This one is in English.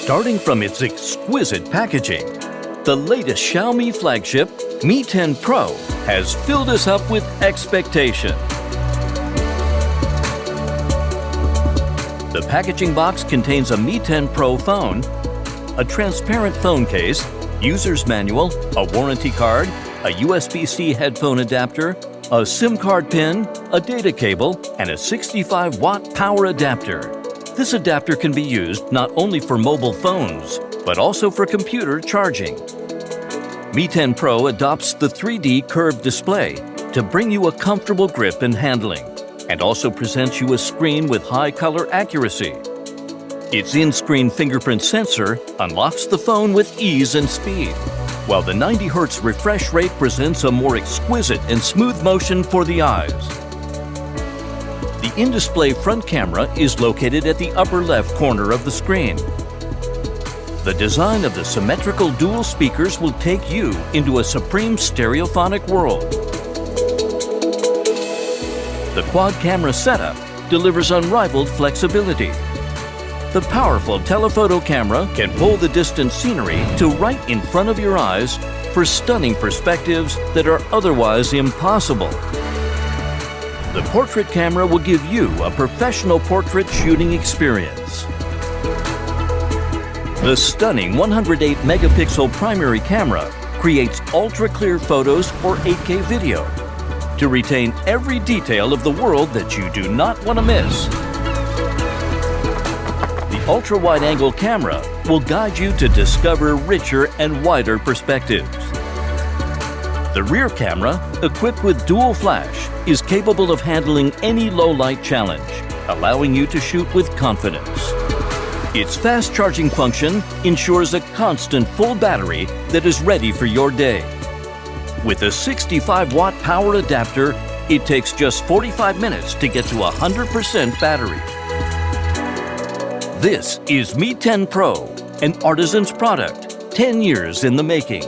Starting from its exquisite packaging, the latest Xiaomi flagship, Mi 10 Pro, has filled us up with expectation. The packaging box contains a Mi 10 Pro phone, a transparent phone case, user's manual, a warranty card, a USB-C headphone adapter, a SIM card pin, a data cable, and a 65-watt power adapter. This adapter can be used not only for mobile phones, but also for computer charging. Mi 10 Pro adopts the 3D curved display to bring you a comfortable grip and handling, and also presents you a screen with high color accuracy. Its in-screen fingerprint sensor unlocks the phone with ease and speed, while the 90 Hz refresh rate presents a more exquisite and smooth motion for the eyes. The in-display front camera is located at the upper left corner of the screen. The design of the symmetrical dual speakers will take you into a supreme stereophonic world. The quad camera setup delivers unrivaled flexibility. The powerful telephoto camera can pull the distant scenery to right in front of your eyes for stunning perspectives that are otherwise impossible. The portrait camera will give you a professional portrait shooting experience. The stunning 108-megapixel primary camera creates ultra-clear photos or 8K video to retain every detail of the world that you do not want to miss. The ultra-wide-angle camera will guide you to discover richer and wider perspectives. The rear camera, equipped with dual flash, is capable of handling any low-light challenge, allowing you to shoot with confidence. Its fast charging function ensures a constant full battery that is ready for your day. With a 65-watt power adapter, it takes just 45 minutes to get to 100% battery. This is Mi 10 Pro, an artisan's product, 10 years in the making.